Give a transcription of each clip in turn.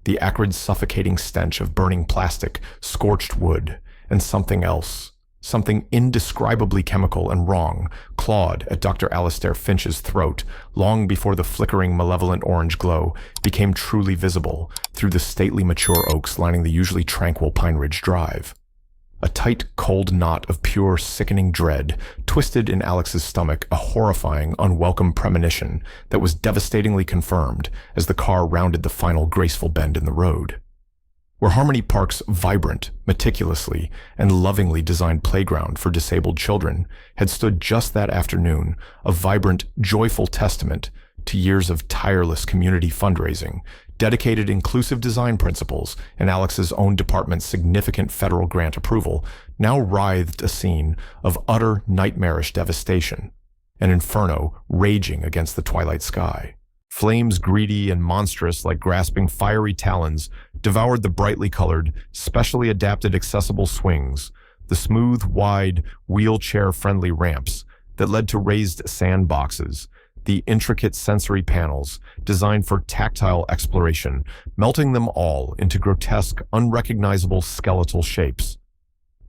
the acrid, suffocating stench of burning plastic, scorched wood, and something else. Something indescribably chemical and wrong clawed at Dr. Alastair Finch's throat long before the flickering, malevolent orange glow became truly visible through the stately, mature oaks lining the usually tranquil Pine Ridge Drive. A tight, cold knot of pure, sickening dread twisted in Alex's stomach, a horrifying, unwelcome premonition that was devastatingly confirmed as the car rounded the final graceful bend in the road. Where Harmony Park's vibrant, meticulously, and lovingly designed playground for disabled children had stood just that afternoon, a vibrant, joyful testament to years of tireless community fundraising, dedicated inclusive design principles, and Alex's own department's significant federal grant approval, now writhed a scene of utter nightmarish devastation, an inferno raging against the twilight sky. Flames greedy and monstrous like grasping fiery talons devoured the brightly colored, specially adapted accessible swings, the smooth, wide, wheelchair-friendly ramps that led to raised sandboxes, the intricate sensory panels designed for tactile exploration, melting them all into grotesque, unrecognizable skeletal shapes.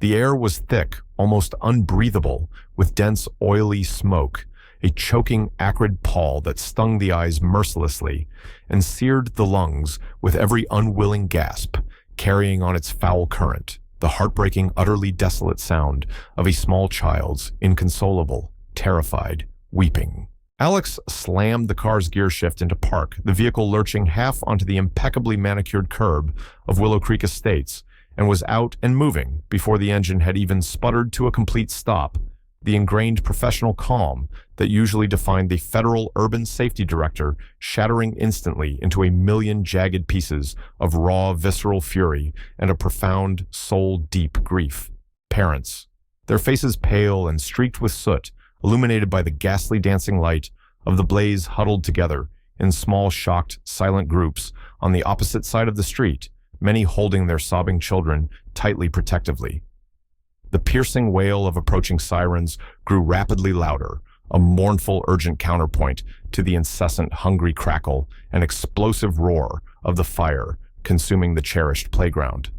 The air was thick, almost unbreathable, with dense, oily smoke, a choking, acrid pall that stung the eyes mercilessly and seared the lungs with every unwilling gasp, carrying on its foul current the heartbreaking, utterly desolate sound of a small child's inconsolable, terrified weeping. Alex slammed the car's gear shift into park, the vehicle lurching half onto the impeccably manicured curb of Willow Creek Estates, and was out and moving before the engine had even sputtered to a complete stop. The ingrained professional calm that usually defined the federal urban safety director shattering instantly into a million jagged pieces of raw, visceral fury and a profound, soul-deep grief. Parents, their faces pale and streaked with soot, illuminated by the ghastly dancing light of the blaze, huddled together in small, shocked, silent groups on the opposite side of the street, many holding their sobbing children tightly protectively. The piercing wail of approaching sirens grew rapidly louder, a mournful, urgent counterpoint to the incessant, hungry crackle and explosive roar of the fire consuming the cherished playground.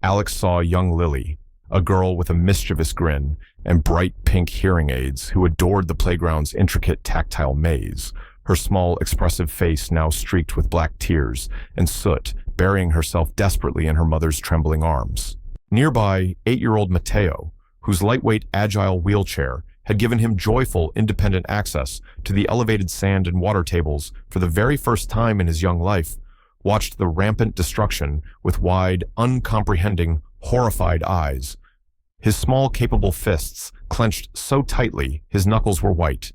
Alex saw young Lily, a girl with a mischievous grin and bright pink hearing aids who adored the playground's intricate tactile maze, her small, expressive face now streaked with black tears and soot, burying herself desperately in her mother's trembling arms. Nearby, 8-year-old Mateo, whose lightweight, agile wheelchair had given him joyful, independent access to the elevated sand and water tables for the very first time in his young life, watched the rampant destruction with wide, uncomprehending, horrified eyes. His small, capable fists clenched so tightly his knuckles were white.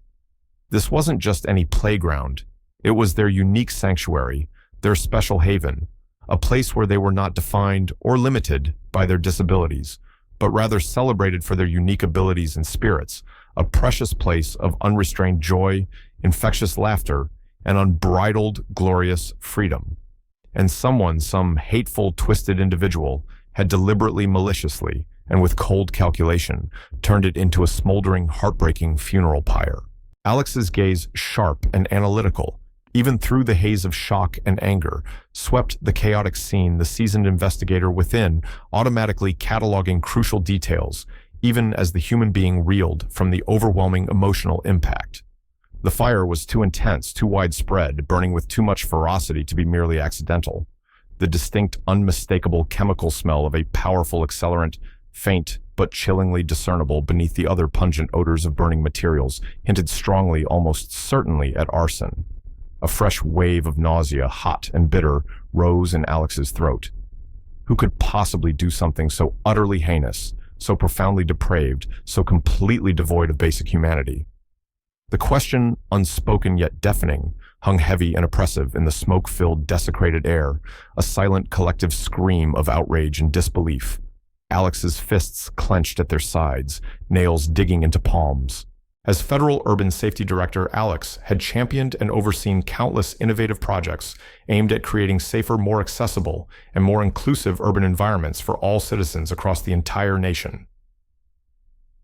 This wasn't just any playground. It was their unique sanctuary, their special haven, a place where they were not defined or limited by their disabilities, but rather celebrated for their unique abilities and spirits, a precious place of unrestrained joy, infectious laughter, and unbridled, glorious freedom. And some hateful, twisted individual had deliberately, maliciously, and with cold calculation, turned it into a smoldering, heartbreaking funeral pyre. Alex's gaze, sharp and analytical, even through the haze of shock and anger, swept the chaotic scene, the seasoned investigator within automatically cataloging crucial details, even as the human being reeled from the overwhelming emotional impact. The fire was too intense, too widespread, burning with too much ferocity to be merely accidental. The distinct, unmistakable chemical smell of a powerful accelerant, faint but chillingly discernible beneath the other pungent odors of burning materials, hinted strongly, almost certainly, at arson. A fresh wave of nausea, hot and bitter, rose in Alex's throat. Who could possibly do something so utterly heinous, so profoundly depraved, so completely devoid of basic humanity? The question, unspoken yet deafening, hung heavy and oppressive in the smoke-filled, desecrated air, a silent collective scream of outrage and disbelief. Alex's fists clenched at their sides, nails digging into palms. As Federal Urban Safety Director, Alex had championed and overseen countless innovative projects aimed at creating safer, more accessible, and more inclusive urban environments for all citizens across the entire nation.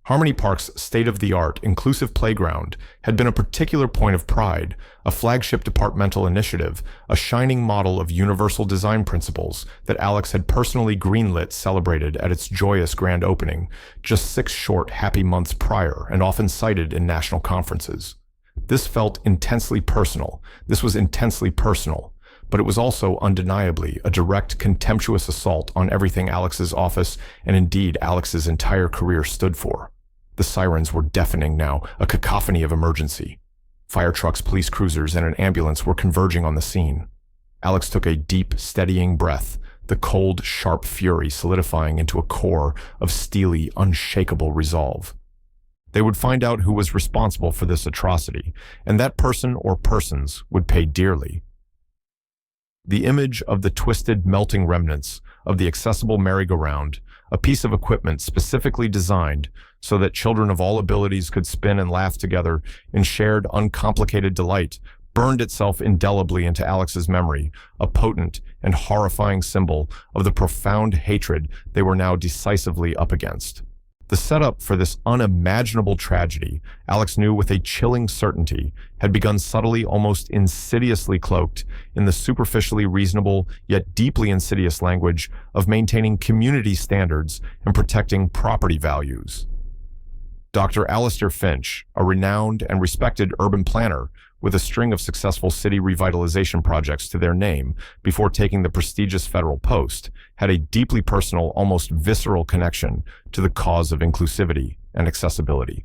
Harmony Park's state-of-the-art, inclusive playground had been a particular point of pride, a flagship departmental initiative, a shining model of universal design principles that Alex had personally greenlit celebrated at its joyous grand opening, just 6 short, happy months prior and often cited in national conferences. This felt intensely personal. This was intensely personal. But it was also undeniably a direct, contemptuous assault on everything Alex's office and indeed Alex's entire career stood for. The sirens were deafening now, a cacophony of emergency. Fire trucks, police cruisers, and an ambulance were converging on the scene. Alex took a deep, steadying breath, the cold, sharp fury solidifying into a core of steely, unshakable resolve. They would find out who was responsible for this atrocity, and that person or persons would pay dearly. The image of the twisted, melting remnants of the accessible merry-go-round, a piece of equipment specifically designed so that children of all abilities could spin and laugh together in shared, uncomplicated delight, burned itself indelibly into Alex's memory, a potent and horrifying symbol of the profound hatred they were now decisively up against. The setup for this unimaginable tragedy, Alex knew with a chilling certainty, had begun subtly, almost insidiously cloaked in the superficially reasonable yet deeply insidious language of maintaining community standards and protecting property values. Dr. Alistair Finch, a renowned and respected urban planner with a string of successful city revitalization projects to their name before taking the prestigious federal post, had a deeply personal, almost visceral connection to the cause of inclusivity and accessibility.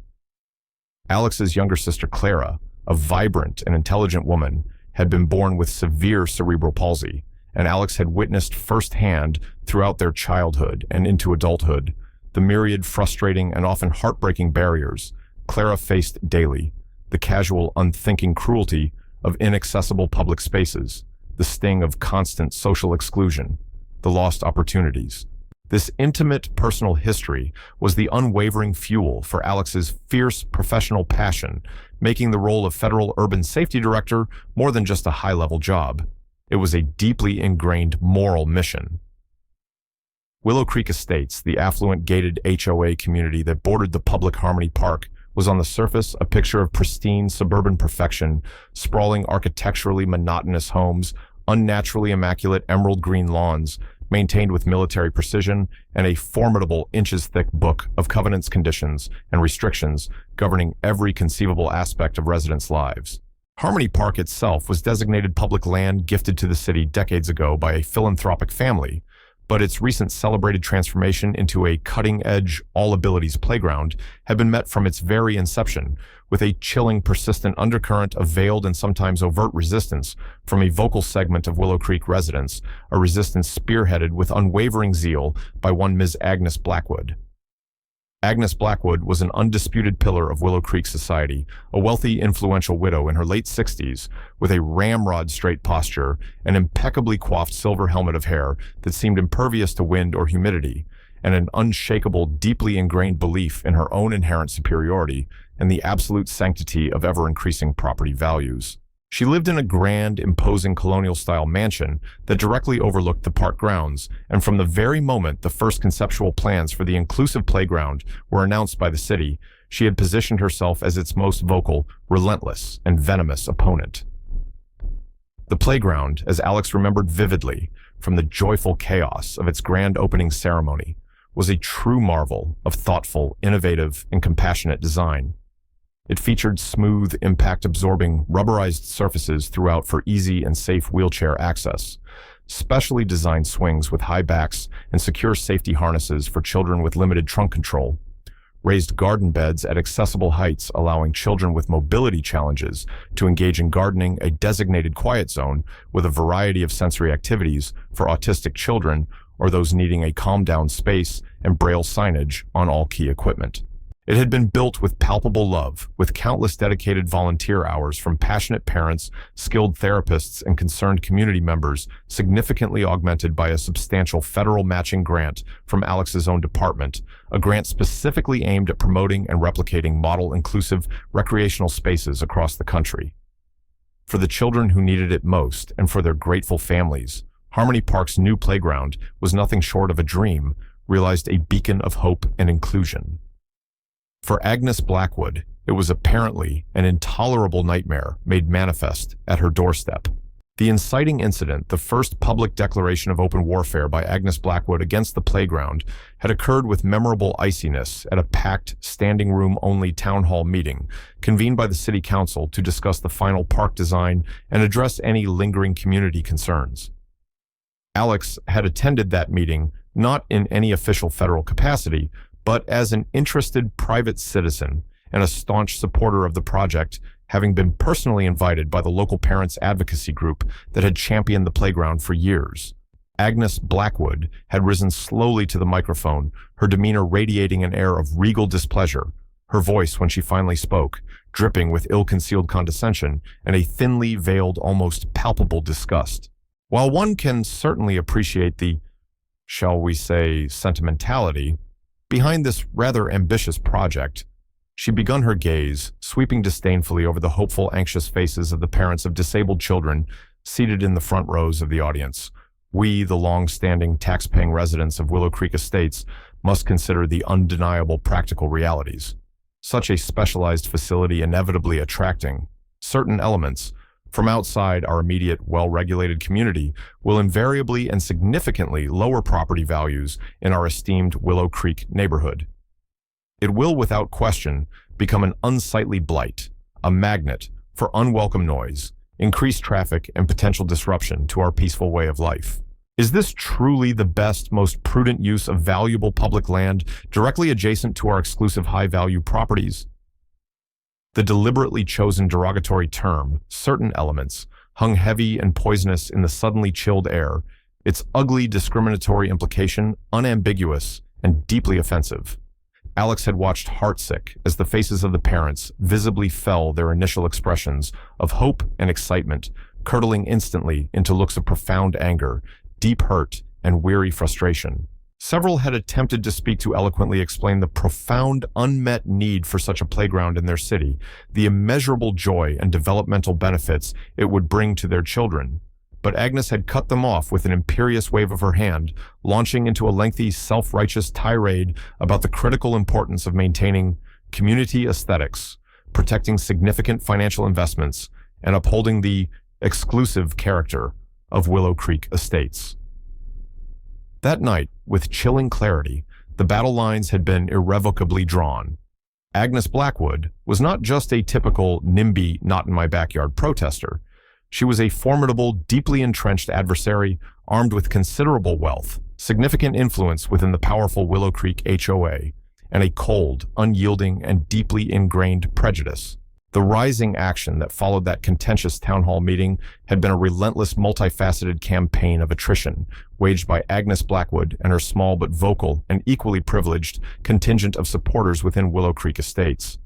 Alex's younger sister Clara, a vibrant and intelligent woman, had been born with severe cerebral palsy, and Alex had witnessed firsthand throughout their childhood and into adulthood the myriad frustrating and often heartbreaking barriers Clara faced daily, the casual, unthinking cruelty of inaccessible public spaces, the sting of constant social exclusion, the lost opportunities. This intimate personal history was the unwavering fuel for Alex's fierce professional passion, making the role of federal urban safety director more than just a high-level job. It was a deeply ingrained moral mission. Willow Creek Estates, the affluent gated HOA community that bordered the public Harmony Park, was on the surface a picture of pristine suburban perfection, sprawling architecturally monotonous homes, unnaturally immaculate emerald green lawns, maintained with military precision, and a formidable inches-thick book of covenants, conditions, and restrictions governing every conceivable aspect of residents' lives. Harmony Park itself was designated public land gifted to the city decades ago by a philanthropic family, but its recent celebrated transformation into a cutting-edge, all-abilities playground had been met from its very inception with a chilling, persistent undercurrent of veiled and sometimes overt resistance from a vocal segment of Willow Creek residents, a resistance spearheaded with unwavering zeal by one Ms. Agnes Blackwood. Agnes Blackwood was an undisputed pillar of Willow Creek society, a wealthy, influential widow in her late 60s, with a ramrod-straight posture, an impeccably coiffed silver helmet of hair that seemed impervious to wind or humidity, and an unshakable, deeply ingrained belief in her own inherent superiority and the absolute sanctity of ever-increasing property values. She lived in a grand, imposing colonial-style mansion that directly overlooked the park grounds, and from the very moment the first conceptual plans for the inclusive playground were announced by the city, she had positioned herself as its most vocal, relentless, and venomous opponent. The playground, as Alex remembered vividly from the joyful chaos of its grand opening ceremony, was a true marvel of thoughtful, innovative, and compassionate design. It featured smooth, impact-absorbing, rubberized surfaces throughout for easy and safe wheelchair access, specially designed swings with high backs and secure safety harnesses for children with limited trunk control, raised garden beds at accessible heights allowing children with mobility challenges to engage in gardening, a designated quiet zone with a variety of sensory activities for autistic children or those needing a calm-down space, and braille signage on all key equipment. It had been built with palpable love, with countless dedicated volunteer hours from passionate parents, skilled therapists, and concerned community members, significantly augmented by a substantial federal matching grant from Alex's own department, a grant specifically aimed at promoting and replicating model inclusive recreational spaces across the country. For the children who needed it most, and for their grateful families, Harmony Park's new playground was nothing short of a dream, realized a beacon of hope and inclusion. For Agnes Blackwood, it was apparently an intolerable nightmare made manifest at her doorstep. The inciting incident, the first public declaration of open warfare by Agnes Blackwood against the playground, had occurred with memorable iciness at a packed, standing-room-only town hall meeting convened by the city council to discuss the final park design and address any lingering community concerns. Alex had attended that meeting not in any official federal capacity, but as an interested private citizen and a staunch supporter of the project, having been personally invited by the local parents' advocacy group that had championed the playground for years. Agnes Blackwood had risen slowly to the microphone, her demeanor radiating an air of regal displeasure, her voice, when she finally spoke, dripping with ill-concealed condescension and a thinly veiled, almost palpable disgust. While one can certainly appreciate the, shall we say, sentimentality behind this rather ambitious project, she begun her gaze, sweeping disdainfully over the hopeful, anxious faces of the parents of disabled children seated in the front rows of the audience. We, the long-standing, tax-paying residents of Willow Creek Estates, must consider the undeniable practical realities. Such a specialized facility inevitably attracting certain elements from outside our immediate, well-regulated community will invariably and significantly lower property values in our esteemed Willow Creek neighborhood. It will, without question, become an unsightly blight, a magnet for unwelcome noise, increased traffic, and potential disruption to our peaceful way of life. Is this truly the best, most prudent use of valuable public land directly adjacent to our exclusive high-value properties? The deliberately chosen derogatory term, certain elements, hung heavy and poisonous in the suddenly chilled air, its ugly discriminatory implication unambiguous and deeply offensive. Alex had watched heartsick as the faces of the parents visibly fell their initial expressions of hope and excitement, curdling instantly into looks of profound anger, deep hurt, and weary frustration. Several had attempted to speak to eloquently explain the profound unmet need for such a playground in their city, the immeasurable joy and developmental benefits it would bring to their children. But Agnes had cut them off with an imperious wave of her hand, launching into a lengthy, self-righteous tirade about the critical importance of maintaining community aesthetics, protecting significant financial investments, and upholding the exclusive character of Willow Creek Estates. That night, with chilling clarity, the battle lines had been irrevocably drawn. Agnes Blackwood was not just a typical NIMBY, not-in-my-backyard protester. She was a formidable, deeply entrenched adversary, armed with considerable wealth, significant influence within the powerful Willow Creek HOA, and a cold, unyielding, and deeply ingrained prejudice. The rising action that followed that contentious town hall meeting had been a relentless, multifaceted campaign of attrition, waged by Agnes Blackwood and her small but vocal and equally privileged contingent of supporters within Willow Creek Estates.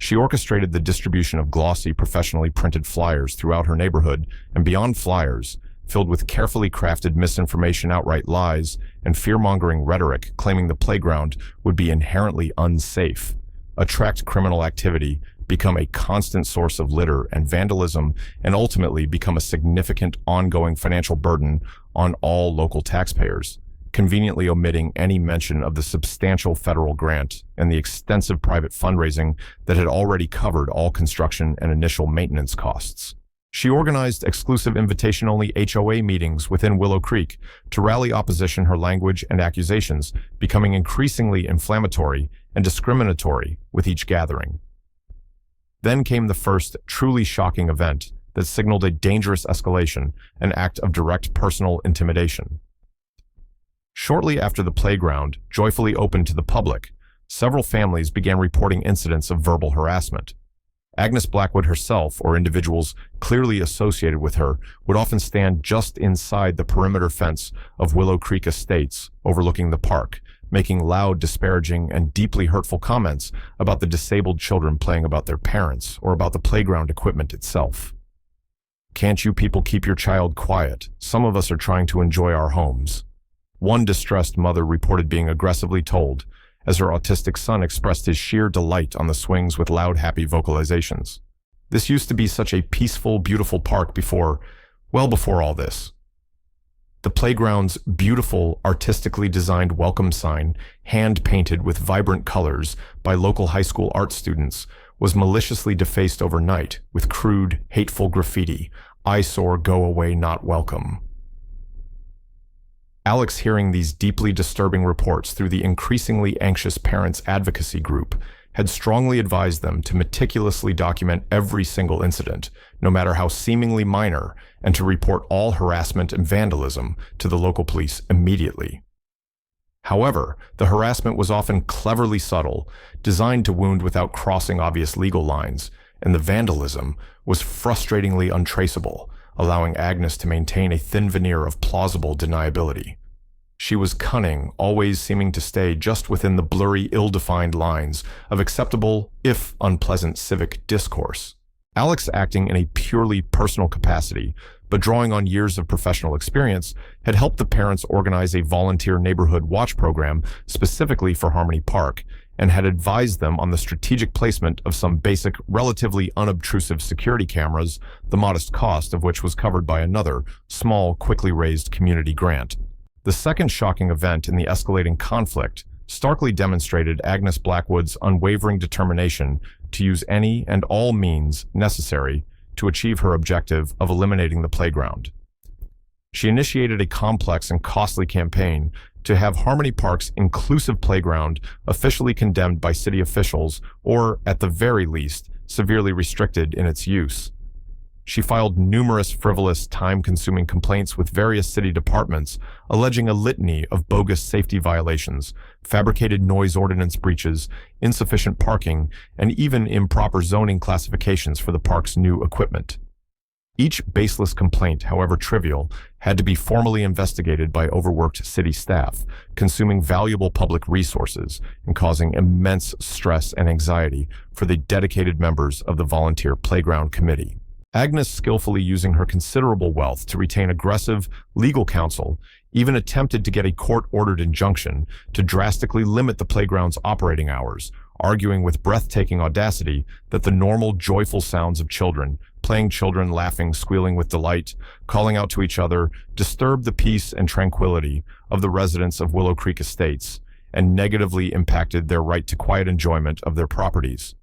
She orchestrated the distribution of glossy, professionally printed flyers throughout her neighborhood, and beyond flyers, filled with carefully crafted misinformation, outright lies, and fear-mongering rhetoric claiming the playground would be inherently unsafe, attract criminal activity, become a constant source of litter and vandalism, and ultimately become a significant ongoing financial burden on all local taxpayers, conveniently omitting any mention of the substantial federal grant and the extensive private fundraising that had already covered all construction and initial maintenance costs. She organized exclusive invitation-only HOA meetings within Willow Creek to rally opposition her language and accusations, becoming increasingly inflammatory and discriminatory with each gathering. Then came the first truly shocking event that signaled a dangerous escalation, an act of direct personal intimidation. Shortly after the playground joyfully opened to the public, several families began reporting incidents of verbal harassment. Agnes Blackwood herself, or individuals clearly associated with her, would often stand just inside the perimeter fence of Willow Creek Estates, overlooking the park, making loud, disparaging, and deeply hurtful comments about the disabled children playing about their parents or about the playground equipment itself. "Can't you people keep your child quiet? Some of us are trying to enjoy our homes," one distressed mother reported being aggressively told, as her autistic son expressed his sheer delight on the swings with loud, happy vocalizations. "This used to be such a peaceful, beautiful park before all this." The playground's beautiful, artistically designed welcome sign, hand-painted with vibrant colors by local high school art students, was maliciously defaced overnight with crude, hateful graffiti, "Eyesore, go away, not welcome." Alex, hearing these deeply disturbing reports through the increasingly anxious parents' advocacy group, had strongly advised them to meticulously document every single incident, no matter how seemingly minor, and to report all harassment and vandalism to the local police immediately. However, the harassment was often cleverly subtle, designed to wound without crossing obvious legal lines, and the vandalism was frustratingly untraceable, allowing Agnes to maintain a thin veneer of plausible deniability. She was cunning, always seeming to stay just within the blurry, ill-defined lines of acceptable, if unpleasant, civic discourse. Alex, acting in a purely personal capacity, but drawing on years of professional experience, had helped the parents organize a volunteer neighborhood watch program specifically for Harmony Park, and had advised them on the strategic placement of some basic, relatively unobtrusive security cameras, the modest cost of which was covered by another, small, quickly raised community grant. The second shocking event in the escalating conflict starkly demonstrated Agnes Blackwood's unwavering determination to use any and all means necessary to achieve her objective of eliminating the playground. She initiated a complex and costly campaign to have Harmony Park's inclusive playground officially condemned by city officials, or, at the very least, severely restricted in its use. She filed numerous frivolous, time-consuming complaints with various city departments, alleging a litany of bogus safety violations, fabricated noise ordinance breaches, insufficient parking, and even improper zoning classifications for the park's new equipment. Each baseless complaint, however trivial, had to be formally investigated by overworked city staff, consuming valuable public resources and causing immense stress and anxiety for the dedicated members of the volunteer playground committee. Agnes, skillfully using her considerable wealth to retain aggressive legal counsel, even attempted to get a court-ordered injunction to drastically limit the playground's operating hours, arguing with breathtaking audacity that the normal, joyful sounds of children, playing children laughing, squealing with delight, calling out to each other, disturbed the peace and tranquility of the residents of Willow Creek Estates and negatively impacted their right to quiet enjoyment of their properties.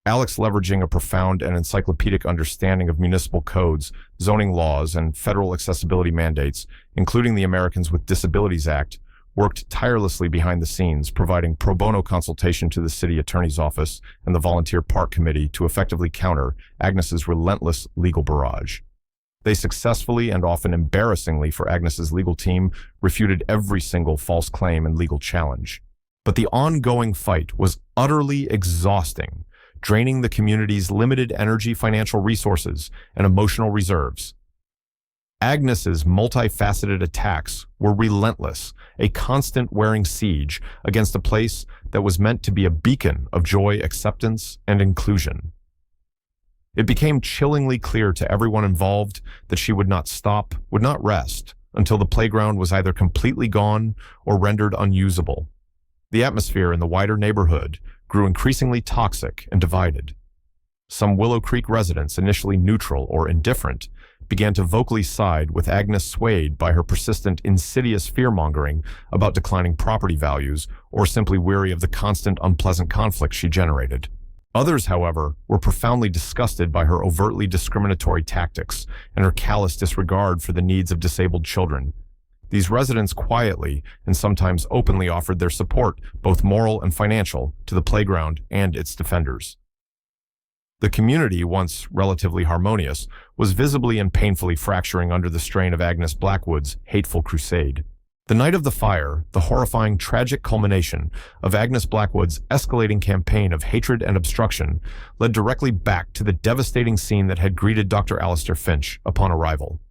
Alex, leveraging a profound and encyclopedic understanding of municipal codes, zoning laws, and federal accessibility mandates, including the Americans with Disabilities Act, worked tirelessly behind the scenes, providing pro bono consultation to the city attorney's office and the volunteer park committee to effectively counter Agnes's relentless legal barrage. They successfully and often embarrassingly for Agnes's legal team refuted every single false claim and legal challenge. But the ongoing fight was utterly exhausting, draining the community's limited energy, financial resources, and emotional reserves. Agnes's multifaceted attacks were relentless, a constant wearing siege against a place that was meant to be a beacon of joy, acceptance, and inclusion. It became chillingly clear to everyone involved that she would not stop, would not rest, until the playground was either completely gone or rendered unusable. The atmosphere in the wider neighborhood grew increasingly toxic and divided. Some Willow Creek residents, initially neutral or indifferent, began to vocally side with Agnes, swayed by her persistent, insidious fear-mongering about declining property values or simply weary of the constant, unpleasant conflict she generated. Others, however, were profoundly disgusted by her overtly discriminatory tactics and her callous disregard for the needs of disabled children. These residents quietly and sometimes openly offered their support, both moral and financial, to the playground and its defenders. The community, once relatively harmonious, was visibly and painfully fracturing under the strain of Agnes Blackwood's hateful crusade. The night of the fire, the horrifying, tragic culmination of Agnes Blackwood's escalating campaign of hatred and obstruction, led directly back to the devastating scene that had greeted Dr. Alistair Finch upon arrival.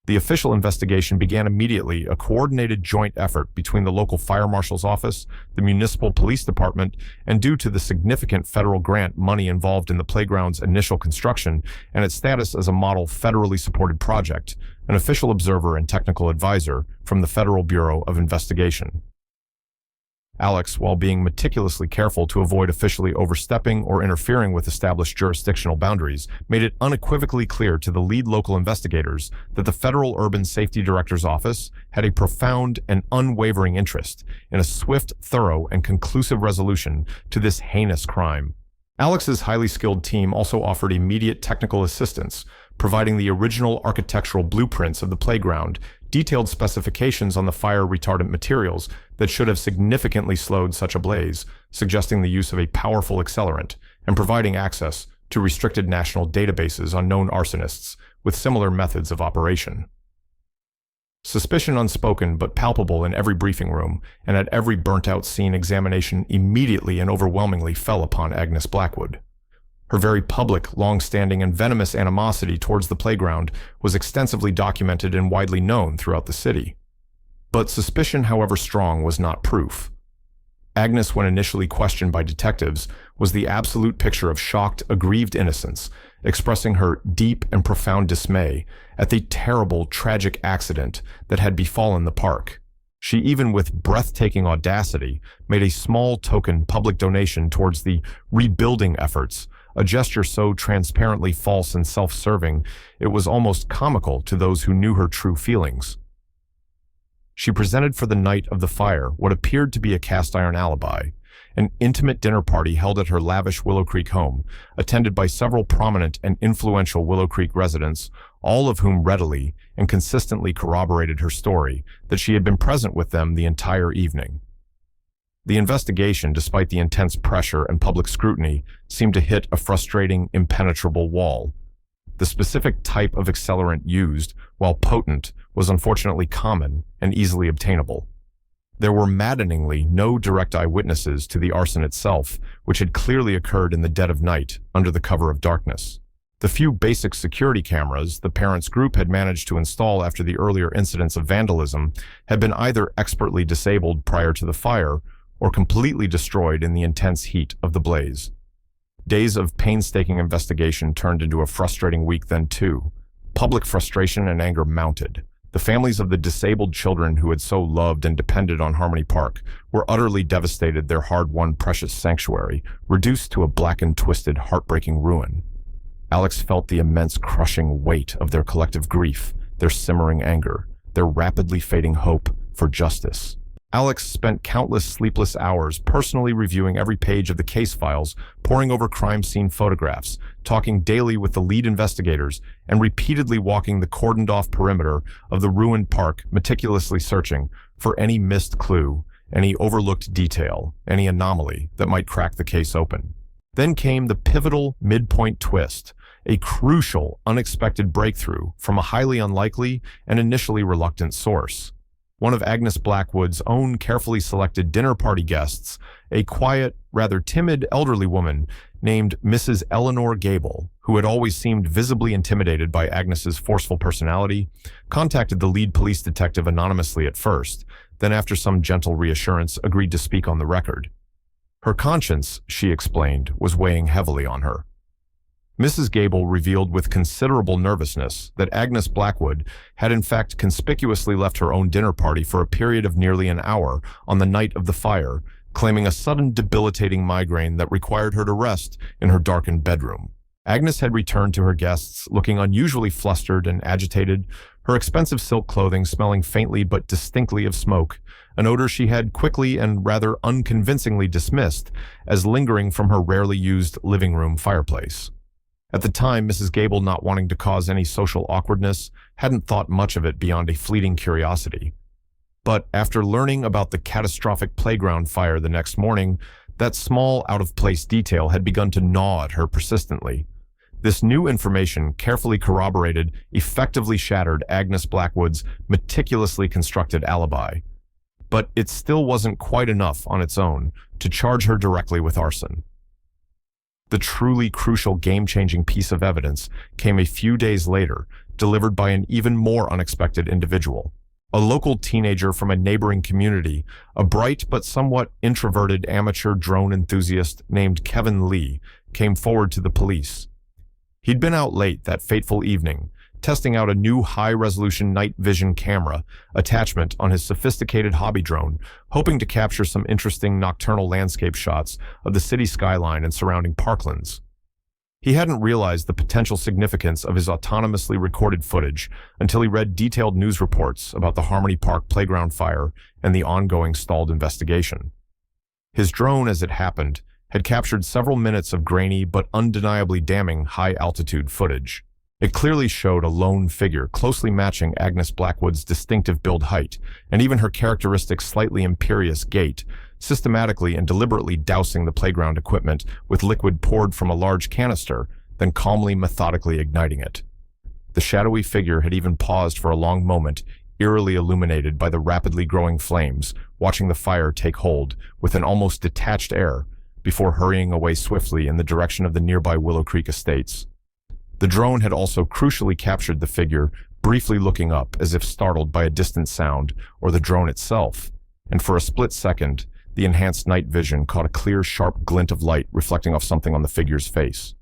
The official investigation began immediately, a coordinated joint effort between the local fire marshal's office, the municipal police department, and due to the significant federal grant money involved in the playground's initial construction and its status as a model federally supported project, an official observer and technical advisor from the Federal Bureau of Investigation. Alex, while being meticulously careful to avoid officially overstepping or interfering with established jurisdictional boundaries, made it unequivocally clear to the lead local investigators that the Federal Urban Safety Director's office had a profound and unwavering interest in a swift, thorough, and conclusive resolution to this heinous crime. Alex's highly skilled team also offered immediate technical assistance, providing the original architectural blueprints of the playground, detailed specifications on the fire-retardant materials that should have significantly slowed such a blaze, suggesting the use of a powerful accelerant, and providing access to restricted national databases on known arsonists with similar methods of operation. Suspicion unspoken but palpable in every briefing room and at every burnt-out scene examination immediately and overwhelmingly fell upon Agnes Blackwood. Her very public, long-standing, and venomous animosity towards the playground was extensively documented and widely known throughout the city. But suspicion, however strong, was not proof. Agnes, when initially questioned by detectives, was the absolute picture of shocked, aggrieved innocence, expressing her deep and profound dismay at the terrible, tragic accident that had befallen the park. She even, with breathtaking audacity, made a small token public donation towards the rebuilding efforts, a gesture so transparently false and self-serving it was almost comical to those who knew her true feelings. She presented for the night of the fire what appeared to be a cast-iron alibi, an intimate dinner party held at her lavish Willow Creek home, attended by several prominent and influential Willow Creek residents, all of whom readily and consistently corroborated her story that she had been present with them the entire evening. The investigation, despite the intense pressure and public scrutiny, seemed to hit a frustrating, impenetrable wall. The specific type of accelerant used, while potent, was unfortunately common and easily obtainable. There were maddeningly no direct eyewitnesses to the arson itself, which had clearly occurred in the dead of night, under the cover of darkness. The few basic security cameras the parents' group had managed to install after the earlier incidents of vandalism had been either expertly disabled prior to the fire or completely destroyed in the intense heat of the blaze. Days of painstaking investigation turned into a frustrating week then too. Public frustration and anger mounted. The families of the disabled children who had so loved and depended on Harmony Park were utterly devastated, their hard-won precious sanctuary reduced to a black and twisted, heartbreaking ruin. Alex felt the immense crushing weight of their collective grief, their simmering anger, their rapidly fading hope for justice. Alex spent countless sleepless hours personally reviewing every page of the case files, poring over crime scene photographs, talking daily with the lead investigators, and repeatedly walking the cordoned-off perimeter of the ruined park, meticulously searching for any missed clue, any overlooked detail, any anomaly that might crack the case open. Then came the pivotal midpoint twist, a crucial, unexpected breakthrough from a highly unlikely and initially reluctant source. One of Agnes Blackwood's own carefully selected dinner party guests, a quiet, rather timid elderly woman named Mrs. Eleanor Gable, who had always seemed visibly intimidated by Agnes's forceful personality, contacted the lead police detective anonymously at first, then after some gentle reassurance agreed to speak on the record. Her conscience, she explained, was weighing heavily on her. Mrs. Gable revealed with considerable nervousness that Agnes Blackwood had in fact conspicuously left her own dinner party for a period of nearly an hour on the night of the fire, claiming a sudden debilitating migraine that required her to rest in her darkened bedroom. Agnes had returned to her guests looking unusually flustered and agitated, her expensive silk clothing smelling faintly but distinctly of smoke, an odor she had quickly and rather unconvincingly dismissed as lingering from her rarely used living room fireplace. At the time, Mrs. Gable, not wanting to cause any social awkwardness, hadn't thought much of it beyond a fleeting curiosity. But after learning about the catastrophic playground fire the next morning, that small, out-of-place detail had begun to gnaw at her persistently. This new information, carefully corroborated, effectively shattered Agnes Blackwood's meticulously constructed alibi. But it still wasn't quite enough on its own to charge her directly with arson. The truly crucial game-changing piece of evidence came a few days later, delivered by an even more unexpected individual. A local teenager from a neighboring community, a bright but somewhat introverted amateur drone enthusiast named Kevin Lee, came forward to the police. He'd been out late that fateful evening, testing out a new high-resolution night vision camera attachment on his sophisticated hobby drone, hoping to capture some interesting nocturnal landscape shots of the city skyline and surrounding parklands. He hadn't realized the potential significance of his autonomously recorded footage until he read detailed news reports about the Harmony Park playground fire and the ongoing stalled investigation. His drone, as it happened, had captured several minutes of grainy but undeniably damning high-altitude footage. It clearly showed a lone figure closely matching Agnes Blackwood's distinctive build height and even her characteristic slightly imperious gait, systematically and deliberately dousing the playground equipment with liquid poured from a large canister, then calmly, methodically igniting it. The shadowy figure had even paused for a long moment, eerily illuminated by the rapidly growing flames, watching the fire take hold with an almost detached air, before hurrying away swiftly in the direction of the nearby Willow Creek estates. The drone had also crucially captured the figure, briefly looking up as if startled by a distant sound or the drone itself, and for a split second, the enhanced night vision caught a clear, sharp glint of light reflecting off something on the figure's face.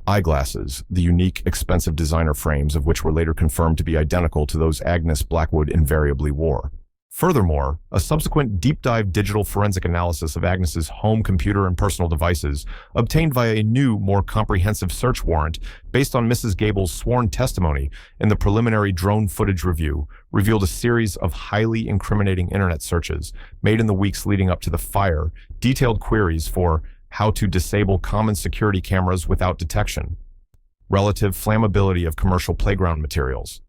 Eyeglasses, the unique, expensive designer frames of which were later confirmed to be identical to those Agnes Blackwood invariably wore. Furthermore, a subsequent deep-dive digital forensic analysis of Agnes's home computer and personal devices, obtained via a new, more comprehensive search warrant based on Mrs. Gable's sworn testimony in the preliminary drone footage review, revealed a series of highly incriminating internet searches made in the weeks leading up to the fire, detailed queries for how to disable common security cameras without detection, relative flammability of commercial playground materials,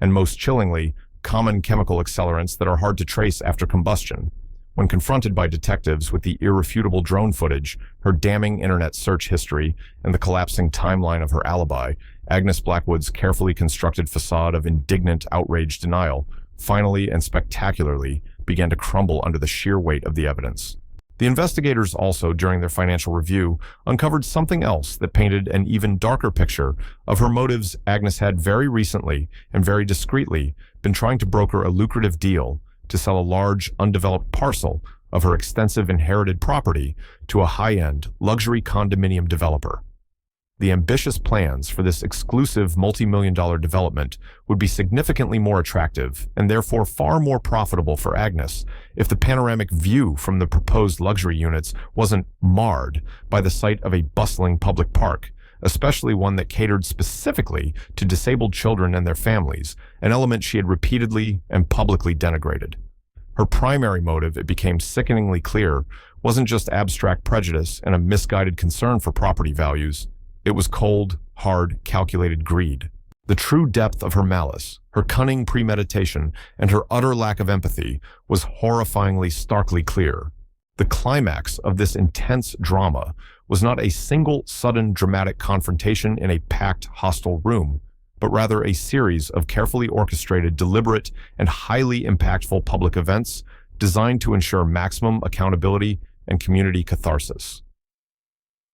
and most chillingly, common chemical accelerants that are hard to trace after combustion. When confronted by detectives with the irrefutable drone footage, her damning internet search history, and the collapsing timeline of her alibi, Agnes Blackwood's carefully constructed facade of indignant, outraged denial finally and spectacularly began to crumble under the sheer weight of the evidence. The investigators also, during their financial review, uncovered something else that painted an even darker picture of her motives. Agnes had very recently, and very discreetly, been trying to broker a lucrative deal to sell a large, undeveloped parcel of her extensive inherited property to a high-end, luxury condominium developer. The ambitious plans for this exclusive multi-million-dollar development would be significantly more attractive and therefore far more profitable for Agnes if the panoramic view from the proposed luxury units wasn't marred by the sight of a bustling public park, especially one that catered specifically to disabled children and their families, an element she had repeatedly and publicly denigrated. Her primary motive, it became sickeningly clear, wasn't just abstract prejudice and a misguided concern for property values. It was cold, hard, calculated greed. The true depth of her malice, her cunning premeditation, and her utter lack of empathy was horrifyingly starkly clear. The climax of this intense drama was not a single sudden dramatic confrontation in a packed, hostile room, but rather a series of carefully orchestrated, deliberate, and highly impactful public events designed to ensure maximum accountability and community catharsis.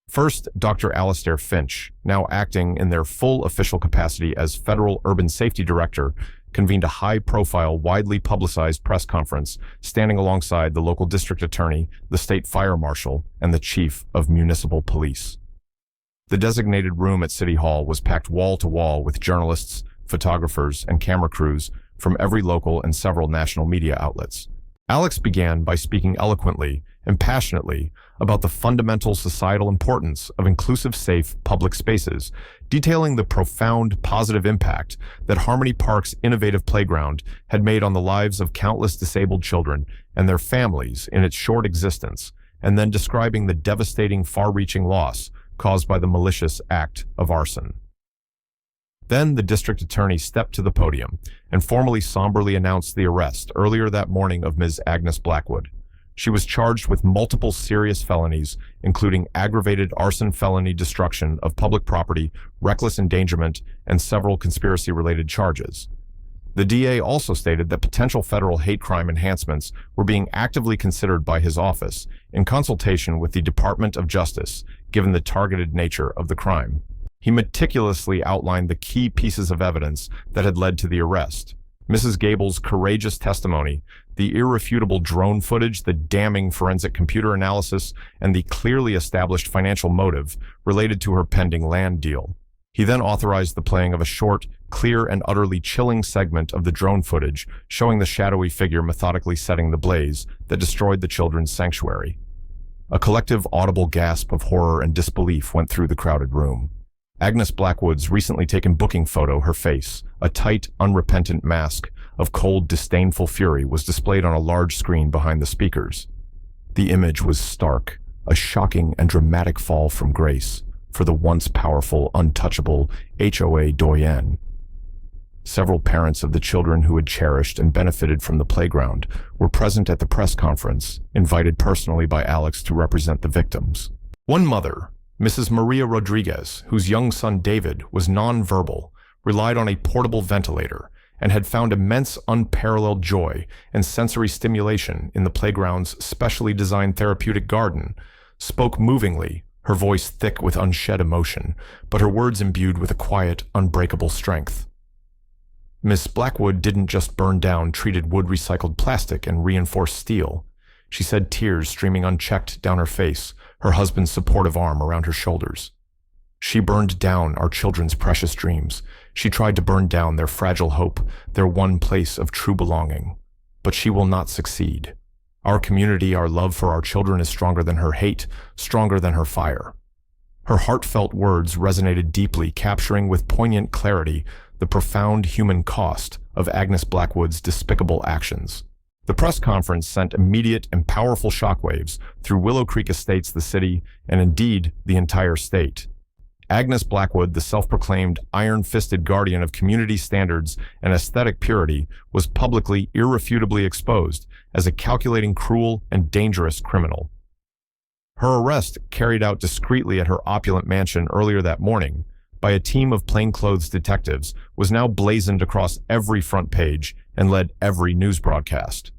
First, Dr. Alastair Finch, now acting in their full official capacity as Federal Urban Safety Director, convened a high-profile, widely publicized press conference standing alongside the local district attorney, the state fire marshal, and the chief of municipal police. The designated room at City Hall was packed wall-to-wall with journalists, photographers, and camera crews from every local and several national media outlets. Alex began by speaking eloquently and passionately about the fundamental societal importance of inclusive, safe public spaces, detailing the profound positive impact that Harmony Park's innovative playground had made on the lives of countless disabled children and their families in its short existence, and then describing the devastating, far-reaching loss caused by the malicious act of arson. Then the district attorney stepped to the podium and formally somberly announced the arrest earlier that morning of Ms. Agnes Blackwood. She was charged with multiple serious felonies, including aggravated arson, felony destruction of public property, reckless endangerment, and several conspiracy-related charges. The DA also stated that potential federal hate crime enhancements were being actively considered by his office in consultation with the Department of Justice, given the targeted nature of the crime. He meticulously outlined the key pieces of evidence that had led to the arrest: Mrs. Gable's courageous testimony, the irrefutable drone footage, the damning forensic computer analysis, and the clearly established financial motive related to her pending land deal. He then authorized the playing of a short, clear, and utterly chilling segment of the drone footage showing the shadowy figure methodically setting the blaze that destroyed the children's sanctuary. A collective audible gasp of horror and disbelief went through the crowded room. Agnes Blackwood's recently taken booking photo, her face, a tight, unrepentant mask of cold, disdainful fury, was displayed on a large screen behind the speakers. The image was stark, a shocking and dramatic fall from grace for the once powerful, untouchable HOA doyenne. Several parents of the children who had cherished and benefited from the playground were present at the press conference, invited personally by Alex to represent the victims. One mother, Mrs. Maria Rodriguez, whose young son David was nonverbal, relied on a portable ventilator and had found immense unparalleled joy and sensory stimulation in the playground's specially designed therapeutic garden, spoke movingly, her voice thick with unshed emotion, but her words imbued with a quiet, unbreakable strength. Miss Blackwood didn't just burn down treated wood recycled plastic and reinforced steel. She said, tears streaming unchecked down her face, her husband's supportive arm around her shoulders. She burned down our children's precious dreams. She tried to burn down their fragile hope, their one place of true belonging. But she will not succeed. Our community, our love for our children is stronger than her hate, stronger than her fire. Her heartfelt words resonated deeply, capturing with poignant clarity the profound human cost of Agnes Blackwood's despicable actions. The press conference sent immediate and powerful shockwaves through Willow Creek Estates, the city, and indeed the entire state. Agnes Blackwood, the self-proclaimed iron-fisted guardian of community standards and aesthetic purity, was publicly, irrefutably exposed as a calculating, cruel, and dangerous criminal. Her arrest, carried out discreetly at her opulent mansion earlier that morning by a team of plainclothes detectives, was now blazoned across every front page and led every news broadcast.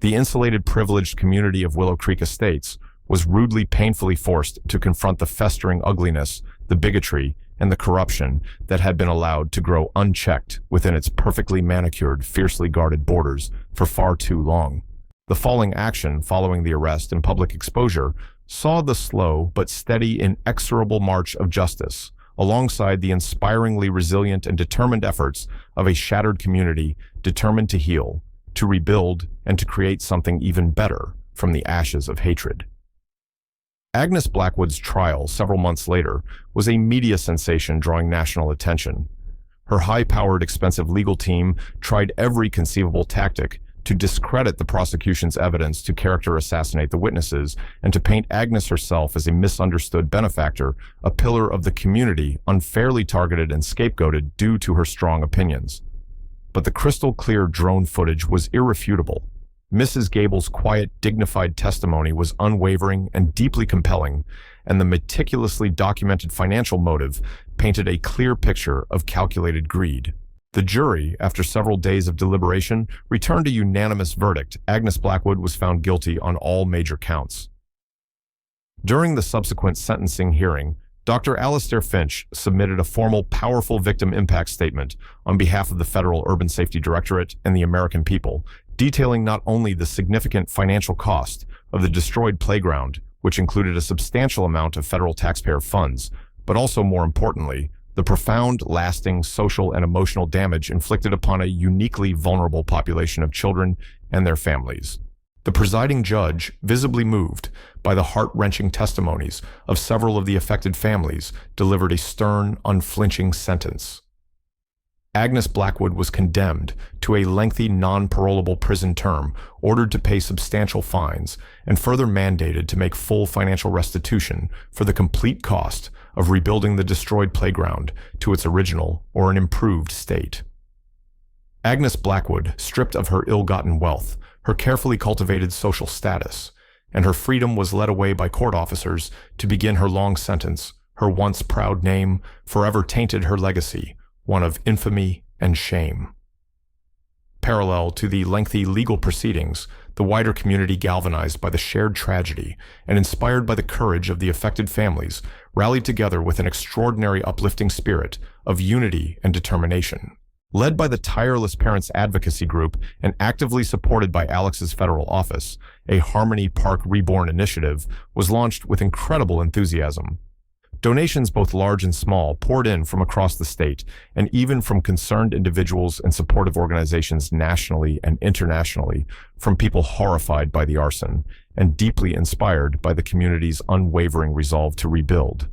The insulated, privileged community of Willow Creek Estates was rudely, painfully forced to confront the festering ugliness, the bigotry, and the corruption that had been allowed to grow unchecked within its perfectly manicured, fiercely guarded borders for far too long. The falling action following the arrest and public exposure saw the slow but steady, inexorable march of justice, alongside the inspiringly resilient and determined efforts of a shattered community determined to heal, to rebuild, and to create something even better from the ashes of hatred. Agnes Blackwood's trial several months later was a media sensation drawing national attention. Her high-powered, expensive legal team tried every conceivable tactic to discredit the prosecution's evidence, to character assassinate the witnesses, and to paint Agnes herself as a misunderstood benefactor, a pillar of the community unfairly targeted and scapegoated due to her strong opinions. But the crystal-clear drone footage was irrefutable. Mrs. Gable's quiet, dignified testimony was unwavering and deeply compelling, and the meticulously documented financial motive painted a clear picture of calculated greed. The jury, after several days of deliberation, returned a unanimous verdict. Agnes Blackwood was found guilty on all major counts. During the subsequent sentencing hearing, Dr. Alastair Finch submitted a formal, powerful victim impact statement on behalf of the Federal Urban Safety Directorate and the American people, detailing not only the significant financial cost of the destroyed playground, which included a substantial amount of federal taxpayer funds, but also, more importantly, the profound, lasting social and emotional damage inflicted upon a uniquely vulnerable population of children and their families. The presiding judge, visibly moved by the heart-wrenching testimonies of several of the affected families, delivered a stern, unflinching sentence. Agnes Blackwood was condemned to a lengthy, non-parolable prison term, ordered to pay substantial fines, and further mandated to make full financial restitution for the complete cost of rebuilding the destroyed playground to its original or an improved state. Agnes Blackwood, stripped of her ill-gotten wealth, her carefully cultivated social status, and her freedom, was led away by court officers to begin her long sentence. Her once proud name forever tainted her legacy, one of infamy and shame. Parallel to the lengthy legal proceedings, the wider community, galvanized by the shared tragedy and inspired by the courage of the affected families, rallied together with an extraordinary, uplifting spirit of unity and determination. Led by the tireless Parents Advocacy Group and actively supported by Alex's federal office, a Harmony Park Reborn initiative was launched with incredible enthusiasm. Donations, both large and small, poured in from across the state, and even from concerned individuals and supportive organizations nationally and internationally, from people horrified by the arson and deeply inspired by the community's unwavering resolve to rebuild.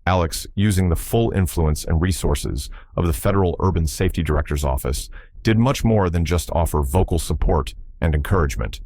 Alex, using the full influence and resources of the Federal Urban Safety Director's Office, did much more than just offer vocal support and encouragement.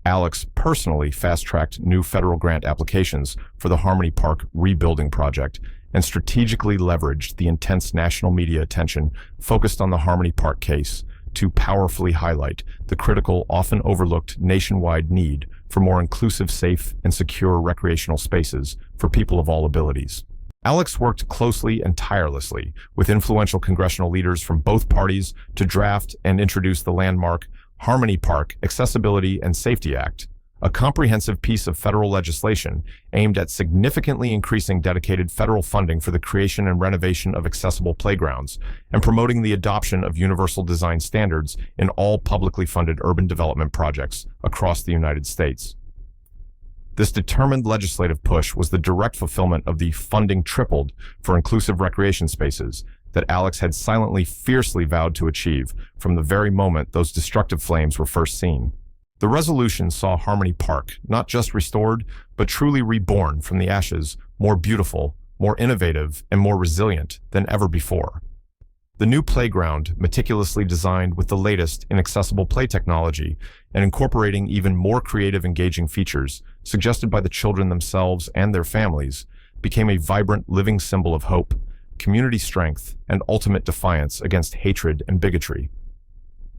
Alex personally fast-tracked new federal grant applications for the Harmony Park rebuilding project and strategically leveraged the intense national media attention focused on the Harmony Park case to powerfully highlight the critical, often overlooked nationwide need for more inclusive, safe, and secure recreational spaces for people of all abilities. Alex worked closely and tirelessly with influential congressional leaders from both parties to draft and introduce the landmark Harmony Park Accessibility and Safety Act, a comprehensive piece of federal legislation aimed at significantly increasing dedicated federal funding for the creation and renovation of accessible playgrounds and promoting the adoption of universal design standards in all publicly funded urban development projects across the United States. This determined legislative push was the direct fulfillment of the funding tripled for inclusive recreation spaces that Alex had silently, fiercely vowed to achieve from the very moment those destructive flames were first seen. The resolution saw Harmony Park not just restored, but truly reborn from the ashes, more beautiful, more innovative, and more resilient than ever before. The new playground, meticulously designed with the latest in accessible play technology and incorporating even more creative, engaging features suggested by the children themselves and their families, became a vibrant, living symbol of hope, community strength, and ultimate defiance against hatred and bigotry.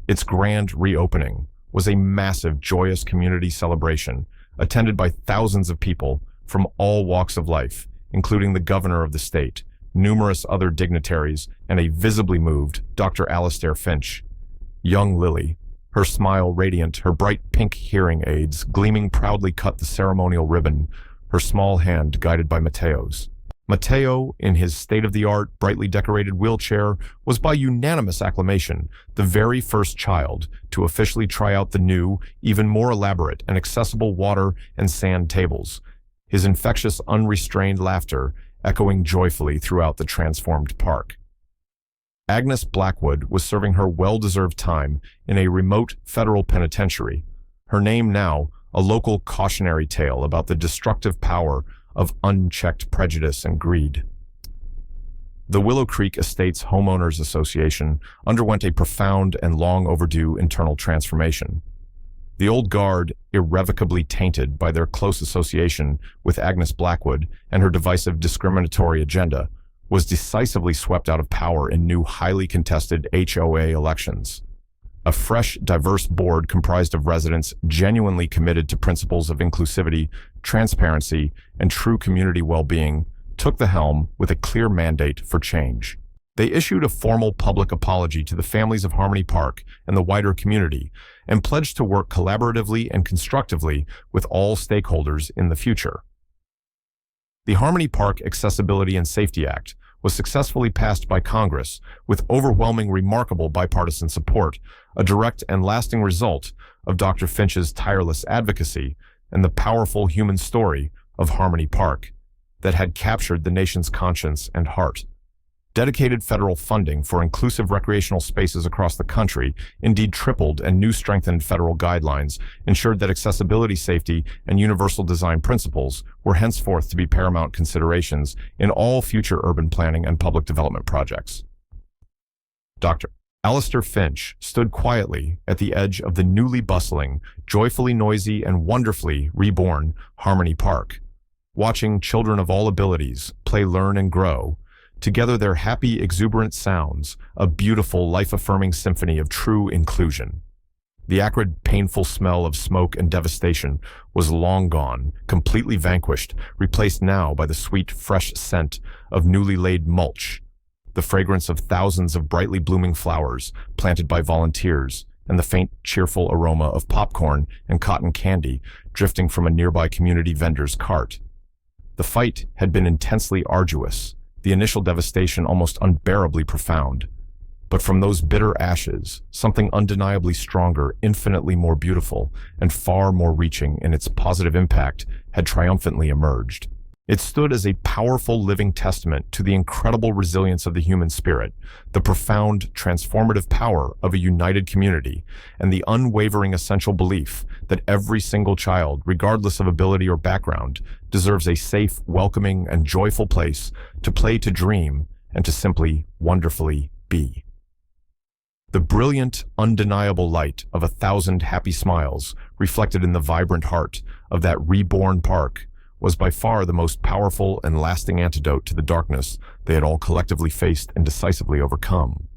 Its grand reopening was a massive, joyous community celebration attended by thousands of people from all walks of life, including the governor of the state, numerous other dignitaries, and a visibly moved Dr. Alastair Finch. Young Lily, her smile radiant, her bright pink hearing aids gleaming, proudly cut the ceremonial ribbon, her small hand guided by Mateo's. Mateo, in his state-of-the-art, brightly decorated wheelchair, was by unanimous acclamation the very first child to officially try out the new, even more elaborate and accessible water and sand tables, his infectious, unrestrained laughter echoing joyfully throughout the transformed park. Agnes Blackwood was serving her well-deserved time in a remote federal penitentiary, her name now a local cautionary tale about the destructive power of unchecked prejudice and greed. The Willow Creek Estates Homeowners Association underwent a profound and long overdue internal transformation. The old guard, irrevocably tainted by their close association with Agnes Blackwood and her divisive discriminatory agenda, was decisively swept out of power in new, highly contested HOA elections. A fresh, diverse board comprised of residents genuinely committed to principles of inclusivity, transparency, and true community well-being took the helm with a clear mandate for change. They issued a formal public apology to the families of Harmony Park and the wider community and pledged to work collaboratively and constructively with all stakeholders in the future. The Harmony Park Accessibility and Safety Act was successfully passed by Congress with overwhelming, remarkable bipartisan support, a direct and lasting result of Dr. Finch's tireless advocacy and the powerful human story of Harmony Park that had captured the nation's conscience and heart. Dedicated federal funding for inclusive recreational spaces across the country indeed tripled, and new strengthened federal guidelines ensured that accessibility, safety, and universal design principles were henceforth to be paramount considerations in all future urban planning and public development projects. Dr. Alastair Finch stood quietly at the edge of the newly bustling, joyfully noisy, and wonderfully reborn Harmony Park, watching children of all abilities play, learn, and grow. Together their happy, exuberant sounds, a beautiful, life-affirming symphony of true inclusion. The acrid, painful smell of smoke and devastation was long gone, completely vanquished, replaced now by the sweet, fresh scent of newly laid mulch, the fragrance of thousands of brightly blooming flowers planted by volunteers, and the faint, cheerful aroma of popcorn and cotton candy drifting from a nearby community vendor's cart. The fight had been intensely arduous, the initial devastation almost unbearably profound. But from those bitter ashes, something undeniably stronger, infinitely more beautiful, and far more reaching in its positive impact had triumphantly emerged. It stood as a powerful living testament to the incredible resilience of the human spirit, the profound transformative power of a united community, and the unwavering essential belief that every single child, regardless of ability or background, deserves a safe, welcoming, and joyful place to play, to dream, and to simply wonderfully be. The brilliant, undeniable light of 1,000 happy smiles reflected in the vibrant heart of that reborn park was by far the most powerful and lasting antidote to the darkness they had all collectively faced and decisively overcome.